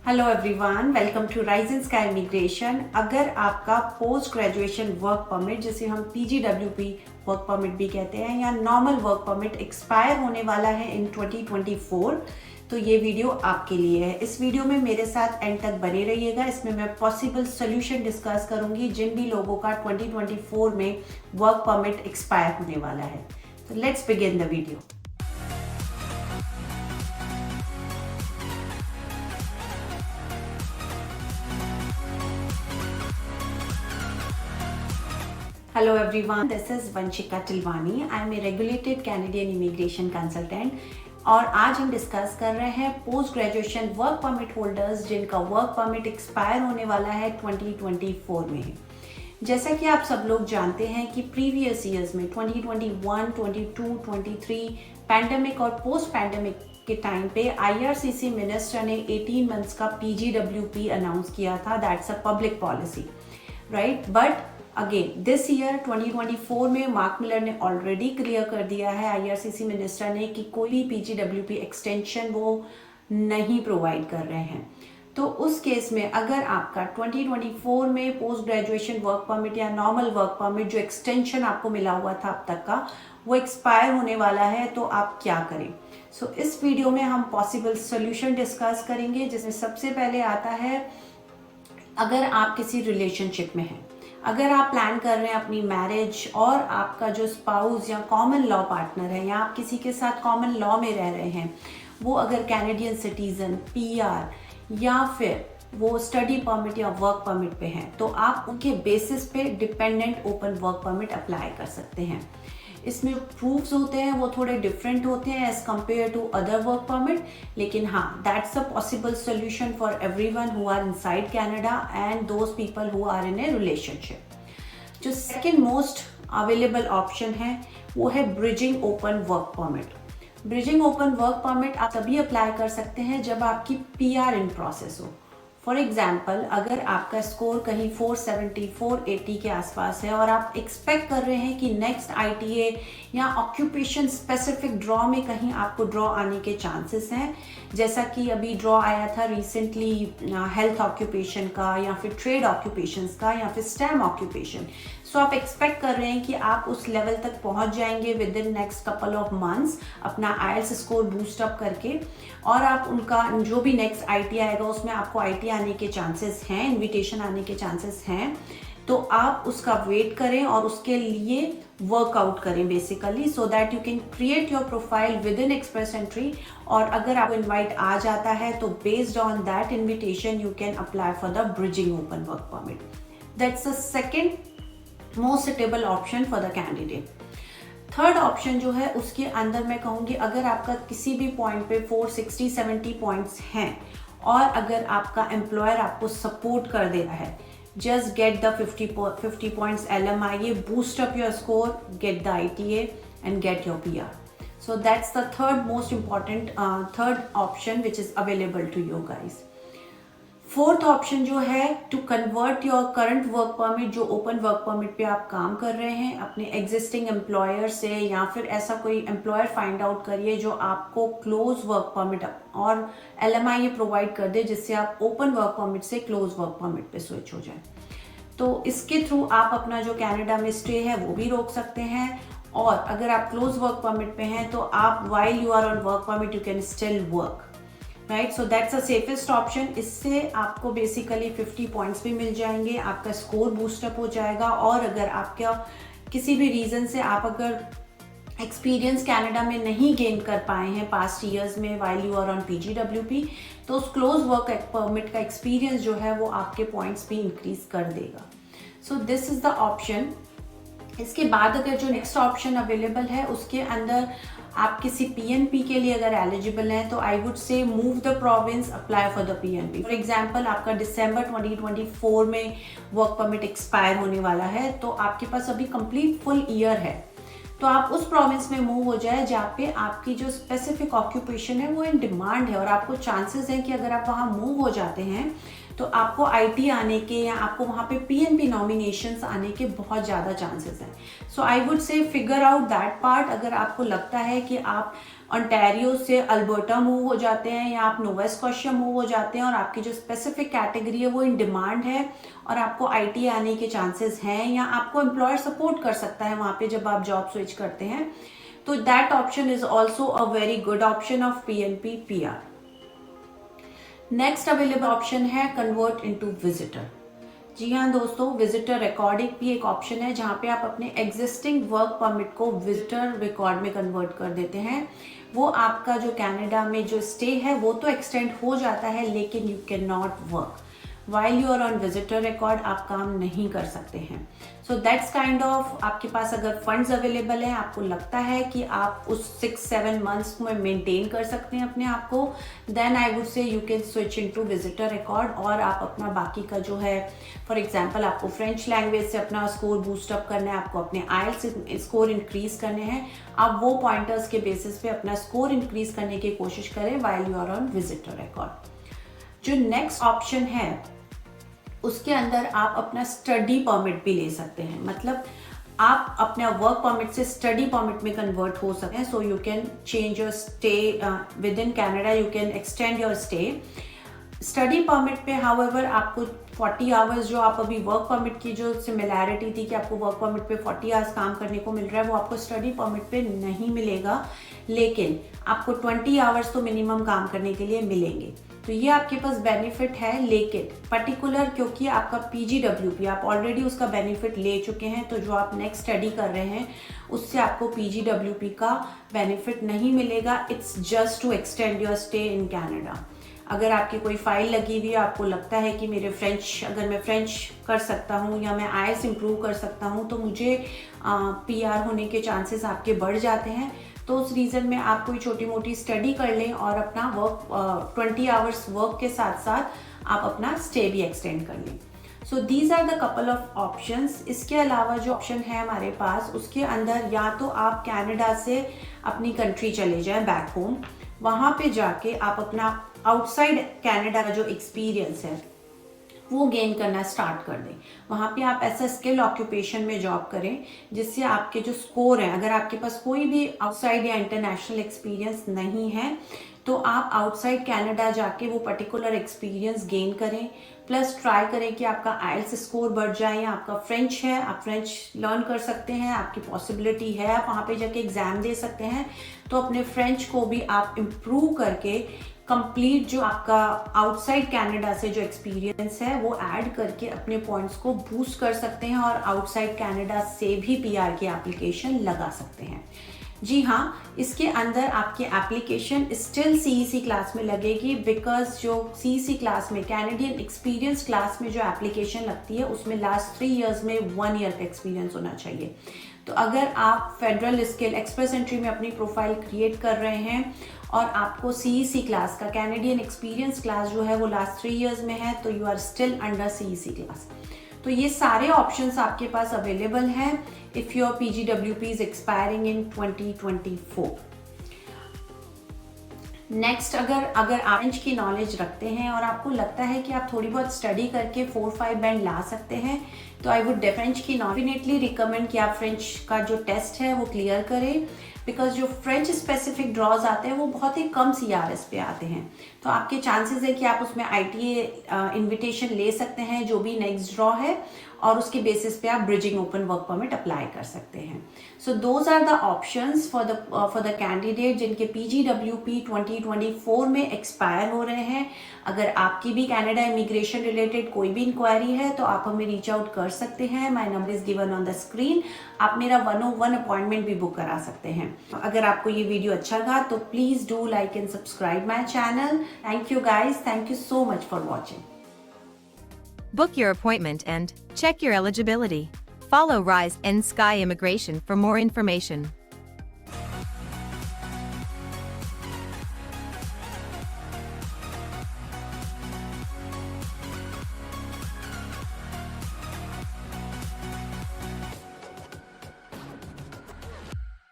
Hello everyone, welcome to Rise in Sky Immigration. अगर आपका post graduation work permit, जिसे हम पीजीडब्ल्यूपी वर्क परमिट भी कहते हैं, या नॉर्मल वर्क परमिट एक्सपायर होने वाला है इन 2024, तो ये वीडियो आपके लिए है। इस वीडियो में मेरे साथ एंड तक बने रहिएगा। इसमें मैं पॉसिबल सोल्यूशन डिस्कस करूंगी जिन भी लोगों का 2024 में वर्क परमिट एक्सपायर होने वाला है। तो let's begin the video. Hello everyone, this is Vanshika Tilwani. I am a regulated Canadian immigration consultant और आज हम डिस्कस कर रहे हैं post graduation work permit holders जिनका वर्क परमिट एक्सपायर होने वाला है 2024 में। जैसा कि आप सब लोग जानते हैं कि प्रीवियस ईयर्स में 2021, 22, 23 पैंडेमिक और पोस्ट पैंडेमिक के टाइम पे आईआरसीसी मिनिस्टर ने 18 मंथ्स का पीजीडब्ल्यूपी अनाउंस किया था। That's a public policy, right? But again this year 2024 में मार्क मिलर ने ऑलरेडी क्लियर कर दिया है, आईआरसीसी मिनिस्टर ने, कि कोई भी पीजीडब्ल्यूपी एक्सटेंशन वो नहीं प्रोवाइड कर रहे हैं। तो उस केस में अगर आपका 2024 में पोस्ट ग्रेजुएशन वर्क परमिट या नॉर्मल वर्क परमिट जो एक्सटेंशन आपको मिला हुआ था अब तक का, वो एक्सपायर होने वाला है, तो आप क्या करें? सो इस वीडियो में हम पॉसिबल सोल्यूशन डिस्कस करेंगे, जिसमें सबसे पहले आता है अगर आप किसी रिलेशनशिप में हैं, अगर आप प्लान कर रहे हैं अपनी मैरिज और आपका जो स्पाउस या कॉमन लॉ पार्टनर है या आप किसी के साथ कॉमन लॉ में रह रहे हैं, वो अगर कैनेडियन सिटीजन, पीआर या फिर वो स्टडी परमिट या वर्क परमिट पे हैं, तो आप उनके बेसिस पे dependent open work permit apply कर सकते हैं। इसमें प्रूफ्स होते हैं वो थोड़े डिफरेंट होते हैं as compare to other work permit, लेकिन हाँ, that's a possible solution for everyone who are inside Canada and those people who are in a relationship. जो सेकेंड मोस्ट अवेलेबल ऑप्शन है वो है bridging open work permit. Bridging open work permit आप तभी apply कर सकते हैं जब आपकी पीआर इन प्रोसेस हो। फॉर एग्जाम्पल, अगर आपका स्कोर कहीं 470, 480 के आसपास है और आप एक्सपेक्ट कर रहे हैं कि नेक्स्ट आईटीए या ऑक्यूपेशन स्पेसिफिक ड्रॉ में कहीं आपको ड्रॉ आने के चांसेस हैं, जैसा कि अभी ड्रॉ आया था रिसेंटली हेल्थ ऑक्यूपेशन का या फिर ट्रेड ऑक्यूपेशंस का या फिर स्टेम ऑक्यूपेशन। सो आप एक्सपेक्ट कर रहे हैं कि आप उस लेवल तक पहुंच जाएंगे with in next couple of months अपना आईएलटीएस स्कोर बूस्ट अप करके, और आप उनका जो भी नेक्स्ट आईटी आएगा उसमें आपको आईटी आने के चांसेस हैं, इनविटेशन आने के चांसेस हैं, तो आप उसका वेट करें और उसके लिए वर्कआउट करें basically, so that you can create your profile with Inn Express entry. और अगर आपको इनवाइट आ जाता है तो based on that invitation you can apply for the bridging open work permit. That's the second most suitable option for the candidate. Third option जो है उसके अंदर मैं कहूँगी, अगर आपका किसी भी पॉइंट पे 460-70 पॉइंट्स हैं और अगर आपका एम्प्लॉयर आपको सपोर्ट कर दे रहा है, just get the 50 points LMI, ये boost up your score, get the ITA and get your PR. So that's the third most important third option which is available to you guys. Fourth option जो है to convert your current work permit, जो open work permit पे आप काम कर रहे हैं, अपने एग्जिस्टिंग एम्प्लॉयर से या फिर ऐसा कोई एम्प्लॉयर फाइंड आउट करिए जो आपको क्लोज वर्क परमिट और LMI ये प्रोवाइड कर दे, जिससे आप ओपन वर्क परमिट से क्लोज वर्क परमिट पे स्विच हो जाए। तो इसके थ्रू आप अपना जो कनाडा में स्टे है वो भी रोक सकते हैं, और अगर आप क्लोज वर्क परमिट पे हैं तो आप while you are on work permit you can still work, right? So that's a safest option. इससे आपको बेसिकली 50 पॉइंट्स भी मिल जाएंगे, आपका स्कोर बूस्टअप हो जाएगा, और अगर आपका किसी भी रीज़न से आप अगर एक्सपीरियंस कनाडा में नहीं गेन कर पाए हैं पास्ट ईयर्स में while you are on PGWP, तो उस क्लोज वर्क परमिट का एक्सपीरियंस जो है वो आपके पॉइंट्स भी इंक्रीज कर देगा। So this is the option. इसके बाद अगर जो नेक्स्ट ऑप्शन अवेलेबल है उसके अंदर आप किसी पीएनपी के लिए अगर एलिजिबल हैं, तो आई वुड से move the province, apply for the PNP. For example, आपका दिसंबर 2024 में वर्क परमिट एक्सपायर होने वाला है, तो आपके पास अभी कंप्लीट फुल ईयर है, तो आप उस प्रोविंस में मूव हो जाए जहाँ पे आपकी जो स्पेसिफिक ऑक्यूपेशन है वो इन डिमांड है, और आपको चांसेस हैं कि अगर आप वहाँ मूव हो जाते हैं तो आपको आईटी आने के या आपको वहाँ पे पीएनपी नॉमिनेशंस आने के बहुत ज़्यादा चांसेस हैं। So I would say figure out that part. अगर आपको लगता है कि आप ओंटारियो से अल्बर्टा मूव हो जाते हैं या आप नोवा स्कॉशिया मूव हो जाते हैं और आपकी जो स्पेसिफिक कैटेगरी है वो इन डिमांड है और आपको आईटी आने के चांसेस हैं या आपको एम्प्लॉयर सपोर्ट कर सकता है वहाँ पे जब आप जॉब स्विच करते हैं, तो that option is also a very good option of PNP PR. Next available option है कन्वर्ट इनटू विजिटर। जी हाँ दोस्तों, विजिटर रिकॉर्डिंग भी एक ऑप्शन है जहाँ पे आप अपने एग्जिस्टिंग वर्क परमिट को विजिटर रिकॉर्ड में कन्वर्ट कर देते हैं। वो आपका जो कनाडा में जो स्टे है वो तो एक्सटेंड हो जाता है, लेकिन you can not work while you are on visitor record, आप काम नहीं कर सकते हैं। सो दैट्स काइंड ऑफ, आपके पास अगर फंड्स अवेलेबल हैं, आपको लगता है कि आप उस 6-7 मंथ्स में मेंटेन कर सकते हैं अपने आप को, then I would say you can switch into visitor record और आप अपना बाकी का जो है, फॉर एग्जांपल आपको फ्रेंच लैंग्वेज से अपना स्कोर बूस्टअप करना है, आपको अपने आईएलटीएस स्कोर इंक्रीज करने हैं, आप वो पॉइंटर्स के बेसिस पे अपना स्कोर इंक्रीज करने की कोशिश करें while you are on visitor record. जो नेक्स्ट ऑप्शन है उसके अंदर आप अपना स्टडी परमिट भी ले सकते हैं, मतलब आप अपने वर्क परमिट से स्टडी परमिट में कन्वर्ट हो सकते हैं। So you can change your stay with in Canada, you can extend your stay. Study permit पे हाउएवर आपको 40 आवर्स, जो आप अभी वर्क परमिट की जो सिमिलैरिटी थी कि आपको वर्क परमिट पे 40 आवर्स काम करने को मिल रहा है, वो आपको स्टडी परमिट पे नहीं मिलेगा, लेकिन आपको 20 आवर्स तो मिनिमम काम करने के लिए मिलेंगे। तो ये आपके पास बेनिफिट है, लेकिन पर्टिकुलर क्योंकि आपका पीजीडब्ल्यूपी आप ऑलरेडी उसका बेनिफिट ले चुके हैं, तो जो आप नेक्स्ट स्टडी कर रहे हैं उससे आपको पीजीडब्ल्यूपी का बेनिफिट नहीं मिलेगा। It's just to extend your stay in Canada. अगर आपकी कोई फाइल लगी हुई है, आपको लगता है कि मेरे अगर मैं फ्रेंच कर सकता हूँ या मैं आईएलटीएस इम्प्रूव कर सकता हूँ तो मुझे पीआर होने के चांसेस आपके बढ़ जाते हैं, तो उस रीज़न में आप कोई छोटी मोटी स्टडी कर लें और अपना वर्क 20 आवर्स वर्क के साथ साथ आप अपना स्टे भी एक्सटेंड कर लें। So these are the couple of options. इसके अलावा जो ऑप्शन है हमारे पास, उसके अंदर या तो आप कनाडा से अपनी कंट्री चले जाएं बैक होम, वहाँ पे जाके आप अपना आउटसाइड कनाडा का जो एक्सपीरियंस है वो गेन करना स्टार्ट कर दें। वहाँ पे आप ऐसा स्किल ऑक्यूपेशन में जॉब करें जिससे आपके जो स्कोर हैं, अगर आपके पास कोई भी आउटसाइड या इंटरनेशनल एक्सपीरियंस नहीं है तो आप आउटसाइड कनाडा जाके वो पर्टिकुलर एक्सपीरियंस गेन करें, प्लस ट्राई करें कि आपका आईएलटीएस स्कोर बढ़ जाए, या आपका फ्रेंच है आप फ्रेंच लर्न कर सकते हैं, आपकी पॉसिबिलिटी है आप वहाँ पे जाके एग्जाम दे सकते हैं, तो अपने फ्रेंच को भी आप इम्प्रूव करके कंप्लीट जो आपका आउटसाइड कनाडा से जो एक्सपीरियंस है वो ऐड करके अपने पॉइंट्स को बूस्ट कर सकते हैं और आउटसाइड कनाडा से भी पीआर की एप्लीकेशन लगा सकते हैं। जी हाँ, इसके अंदर आपकी एप्लीकेशन स्टिल सीईसी क्लास में लगेगी, बिकॉज जो सीईसी क्लास में कैनेडियन एक्सपीरियंस क्लास में जो एप्लीकेशन लगती है उसमें लास्ट 3 इयर्स में 1 ईयर का एक्सपीरियंस होना चाहिए। तो अगर आप फेडरल स्किल एक्सप्रेस एंट्री में अपनी प्रोफाइल क्रिएट कर रहे हैं और आपको सीईसी क्लास का कैनेडियन एक्सपीरियंस क्लास जो है वो लास्ट 3 इयर्स में है, तो you are still under CEC class. तो ये सारे ऑप्शंस आपके पास अवेलेबल हैं if your PGWP is expiring in 2024। Next, अगर आप फ्रेंच की नॉलेज रखते हैं और आपको लगता है कि आप थोड़ी बहुत स्टडी करके 4-5 बैंड ला सकते हैं, तो आई वुड डेफिनेटली की डेफिनेटली रिकमेंड कि आप फ्रेंच का जो टेस्ट है वो क्लियर करें, बिकॉज जो फ्रेंच स्पेसिफिक ड्रॉज आते हैं वो बहुत ही कम सीआरएस पे आते हैं, तो आपके चांसेस है कि आप उसमें आईटीए इनविटेशन ले सकते हैं जो भी नेक्स्ट ड्रॉ है, और उसके बेसिस पे आप bridging open work permit apply कर सकते हैं। So those are the options for the candidate जिनके पीजीडब्ल्यूपी 2024 में एक्सपायर हो रहे हैं। अगर आपकी भी कनाडा इमिग्रेशन रिलेटेड कोई भी इंक्वायरी है तो आप हमें रीच आउट कर सकते हैं। My number is given on the screen. आप मेरा 101 अपॉइंटमेंट भी बुक करा सकते हैं। अगर आपको ये वीडियो अच्छा लगा तो please do like and subscribe my channel. Thank you guys, thank you so much for watching. Book your appointment and check your eligibility. Follow Rise and Sky Immigration for more information.